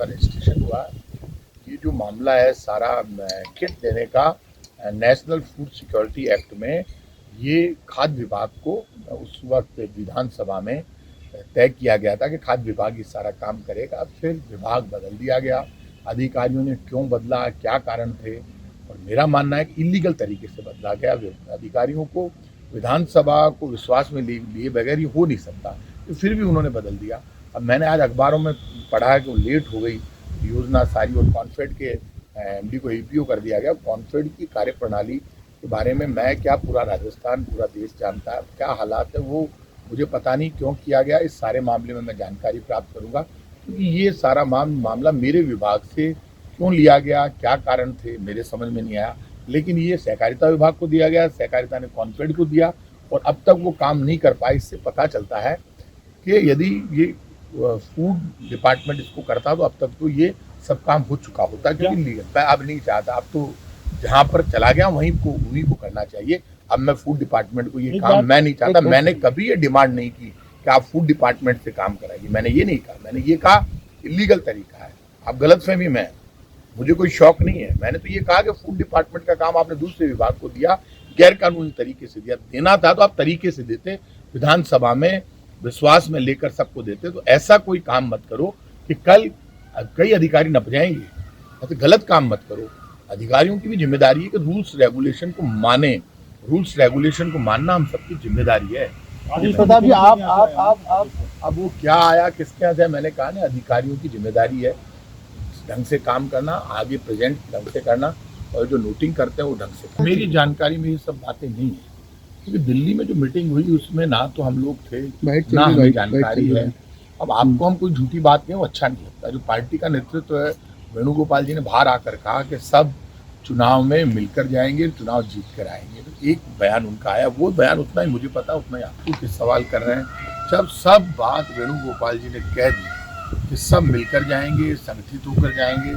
का रजिस्ट्रेशन हुआ। ये जो मामला है सारा किट देने का नेशनल फूड सिक्योरिटी एक्ट में ये खाद्य विभाग को उस वक्त विधानसभा में तय किया गया था कि खाद्य विभाग ये सारा काम करेगा। फिर विभाग बदल दिया गया। अधिकारियों ने क्यों बदला, क्या कारण थे, और मेरा मानना है कि इलीगल तरीके से बदला गया। अधिकारियों को विधानसभा को विश्वास में लिए बगैर ये हो नहीं सकता, तो फिर भी उन्होंने बदल दिया। अब मैंने आज अखबारों में पढ़ा है कि वो लेट हो गई योजना सारी, और कॉन्फेड के एमडी को ईपीओ कर दिया गया। कॉन्फेड की कार्यप्रणाली के बारे में मैं क्या, पूरा राजस्थान, पूरा देश जानता है क्या हालात है, वो मुझे पता नहीं क्यों किया गया। इस सारे मामले में मैं जानकारी प्राप्त करूंगा, क्योंकि ये सारा मामला मेरे विभाग से क्यों लिया गया, क्या कारण थे, मेरे समझ में नहीं आया। लेकिन ये सहकारिता विभाग को दिया गया, सहकारिता ने कॉन्फेड को दिया, और अब तक वो काम नहीं कर पाए। इससे पता चलता है कि यदि ये फूड डिपार्टमेंट इसको करता तो अब तक तो ये सब काम हो चुका होता, क्योंकि लीगल मैं अब नहीं चाहता। अब तो जहाँ पर चला गया वहीं को करना चाहिए। अब मैं फूड डिपार्टमेंट को ये काम मैं नहीं चाहता। मैंने कभी ये डिमांड नहीं की कि आप फूड डिपार्टमेंट से काम कराइए, मैंने ये नहीं कहा। मैंने ये कहा इलीगल तरीका है, आप गलतफहमी में, मुझे कोई शौक नहीं है। मैंने तो ये कहा कि फूड डिपार्टमेंट का काम आपने दूसरे विभाग को दिया, गैर कानूनी तरीके से दिया। देना था तो आप तरीके से देते, विधानसभा में विश्वास में लेकर सबको देते। तो ऐसा कोई काम मत करो कि कल कई अधिकारी नप जाएंगे। तो गलत काम मत करो। अधिकारियों की भी जिम्मेदारी है कि रूल्स रेगुलेशन को माने। रूल्स रेगुलेशन को मानना हम सबकी जिम्मेदारी है। आप अब वो क्या आया, किसके यहाँ, मैंने कहा ना, अधिकारियों की जिम्मेदारी है ढंग से काम करना, आगे प्रेजेंट ढंग से करना, और जो नोटिंग करते हैं वो ढंग से। मेरी जानकारी में ये सब बातें नहीं है, क्योंकि दिल्ली में जो मीटिंग हुई उसमें ना तो हम लोग थे, ना हमें जानकारी है। अब आपको हम कोई झूठी बात कहें वो अच्छा नहीं लगता। जो पार्टी का नेतृत्व है, वेणुगोपाल जी ने बाहर आकर कहा कि सब चुनाव में मिलकर जाएंगे, चुनाव जीत कर आएंगे। तो एक बयान उनका आया, वो बयान उतना ही मुझे पता, उतना ही आपको किस सवाल कर रहे हैं। जब सब बात वेणुगोपाल जी ने कह दी कि सब मिलकर जाएंगे, संगठित होकर जाएंगे,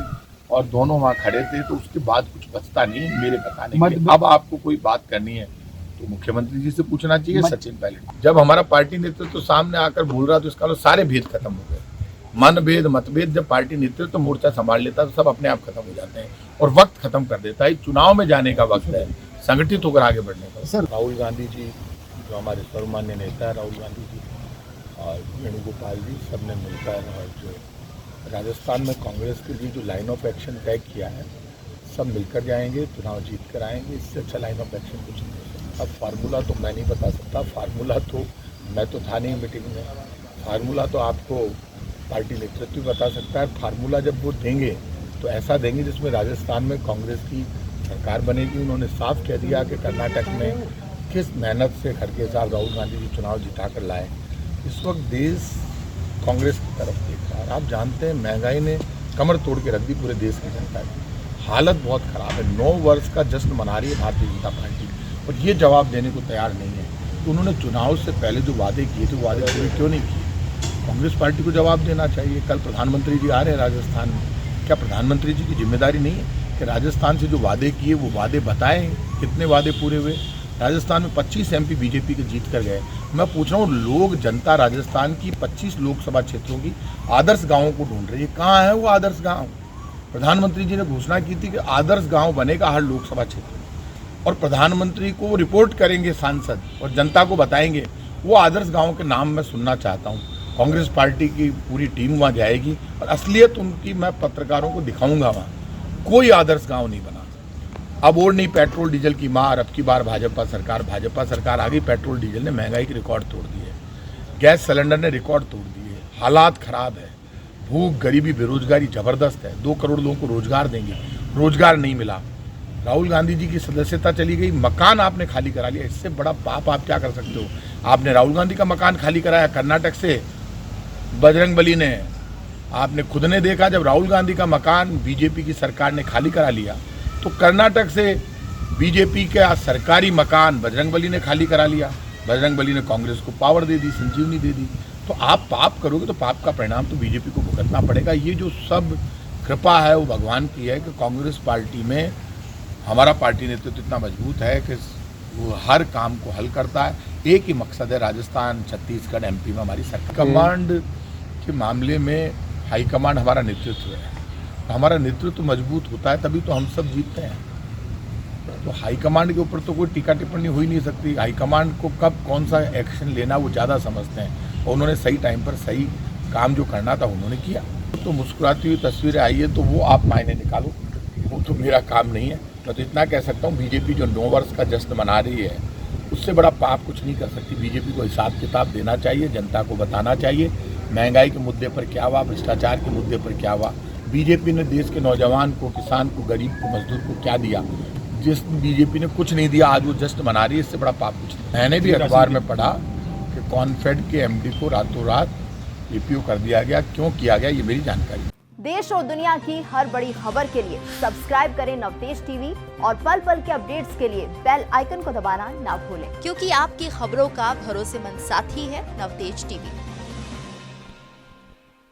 और दोनों वहाँ खड़े थे, तो उसके बाद कुछ बचता नहीं मेरे बताने के। अब आपको कोई बात करनी है तो मुख्यमंत्री जी से पूछना चाहिए, सचिन पायलट। जब हमारा पार्टी नेतृत्व तो सामने आकर बोल रहा तो इसका मतलब सारे भेद खत्म हो गए। मनभेद मतभेद जब पार्टी नेतृत्व तो मोर्चा संभाल लेता तो सब अपने आप खत्म हो जाते हैं, और वक्त खत्म कर देता है। चुनाव में जाने का वक्त है, संगठित होकर आगे बढ़ने का। सर, राहुल गांधी जी जो हमारे सर्वमान्य नेता है, राहुल गांधी जी और वेणुगोपाल जी, सब ने मिलकर और जो राजस्थान में कांग्रेस के लिए जो लाइन ऑफ एक्शन तय किया है, सब मिलकर जाएंगे, चुनाव जीत कर आएंगे। इससे अच्छा लाइन ऑफ एक्शन कुछ नहीं हो सकता। अब फार्मूला तो मैं नहीं बता सकता, फार्मूला तो मैं तो था नहीं मीटिंग में, फार्मूला तो आपको पार्टी नेतृत्व बता सकता है। फार्मूला जब वो देंगे तो ऐसा देंगे जिसमें राजस्थान में कांग्रेस की सरकार बनेगी। उन्होंने साफ कह दिया कि कर्नाटक में किस मेहनत से खड़गे साहब राहुल गांधी जी चुनाव जिता कर लाए। इस वक्त देश कांग्रेस की तरफ देख रहा है। आप जानते हैं महंगाई ने कमर तोड़ के रख दी पूरे देश की जनता की, हालत बहुत ख़राब है। 9 वर्ष का जश्न मना रही है भारतीय जनता पार्टी, और ये जवाब देने को तैयार नहीं है। तो उन्होंने चुनाव से पहले जो वादे किए थे, वादे पूरे क्यों नहीं किए? कांग्रेस पार्टी को जवाब देना चाहिए। कल प्रधानमंत्री जी आ रहे हैं राजस्थान में, क्या प्रधानमंत्री जी की जिम्मेदारी नहीं है कि राजस्थान से जो वादे किए वो वादे बताएं, कितने वादे पूरे हुए? राजस्थान में 25 एमपी बीजेपी के जीत कर गए। मैं पूछ रहा हूँ, लोग, जनता राजस्थान की 25 लोकसभा क्षेत्रों की आदर्श गाँवों को ढूंढ रही है। कहाँ है वो आदर्श गाँव? प्रधानमंत्री जी ने घोषणा की थी कि आदर्श गाँव बनेगा हर लोकसभा क्षेत्र में, और प्रधानमंत्री को रिपोर्ट करेंगे सांसद और जनता को बताएंगे। वो आदर्श गाँव के नाम मैं सुनना चाहता हूँ। कांग्रेस पार्टी की पूरी टीम वहाँ जाएगी और असलियत उनकी मैं पत्रकारों को दिखाऊंगा। वहाँ कोई आदर्श गांव नहीं बना। अब और नहीं पेट्रोल डीजल की मार, अब की बार भाजपा सरकार आ गई। पेट्रोल डीजल ने महंगाई के रिकॉर्ड तोड़ दिए, गैस सिलेंडर ने रिकॉर्ड तोड़ दिए, हालात ख़राब है, भूख गरीबी बेरोजगारी ज़बरदस्त है। 2 करोड़ लोगों को रोजगार देंगे, रोजगार नहीं मिला। राहुल गांधी जी की सदस्यता चली गई, मकान आपने खाली करा लिया। इससे बड़ा पाप आप क्या कर सकते हो? आपने राहुल गांधी का मकान खाली कराया कर्नाटक से, बजरंगबली ने, आपने खुद ने देखा जब राहुल गांधी का मकान बीजेपी की सरकार ने खाली करा लिया, तो कर्नाटक से बीजेपी का सरकारी मकान बजरंगबली ने खाली करा लिया। बजरंगबली ने कांग्रेस को पावर दे दी, संजीवनी दे दी। तो आप पाप करोगे तो पाप का परिणाम तो बीजेपी को भुगतना पड़ेगा। ये जो सब कृपा है वो भगवान की है कि कांग्रेस पार्टी में हमारा पार्टी नेतृत्व इतना मजबूत है कि वो हर काम को हल करता है। एक ही मकसद है, राजस्थान, छत्तीसगढ़, एमपी में हमारी सरकार। कमांड के मामले में हाईकमांड हमारा नेतृत्व है। हमारा नेतृत्व मजबूत होता है तभी तो हम सब जीतते हैं। तो हाईकमांड के ऊपर तो कोई टीका टिप्पणी हो ही नहीं सकती। हाईकमांड को कब कौन सा एक्शन लेना वो ज़्यादा समझते हैं और उन्होंने सही टाइम पर सही काम जो करना था उन्होंने किया। तो मुस्कुराती हुई तस्वीरें आई है तो वो आप मायने निकालो, वो तो मेरा काम नहीं है। मैं तो इतना कह सकता हूँ बीजेपी जो 9 वर्ष का जश्न मना रही है उससे बड़ा पाप कुछ नहीं कर सकती। बीजेपी को हिसाब किताब देना चाहिए, जनता को बताना चाहिए महंगाई के मुद्दे पर क्या हुआ, भ्रष्टाचार के मुद्दे पर क्या हुआ, बीजेपी ने देश के नौजवान को, किसान को, गरीब को, मजदूर को क्या दिया। जिस बीजेपी ने कुछ नहीं दिया आज वो जश्न मना रही है, इससे बड़ा पाप कुछ नहीं। मैंने भी अखबार में पढ़ा कि कॉन्फेड के एमडी को रातों रात ईपीओ कर दिया गया। क्यों किया गया ये मेरी जानकारी। देश और दुनिया की हर बड़ी खबर के लिए सब्सक्राइब करें नवतेज टीवी और पल पल के अपडेट्स के लिए बेल आइकन को दबाना ना भूलें, क्योंकि आपकी खबरों का भरोसेमंद साथी है नवतेज टीवी।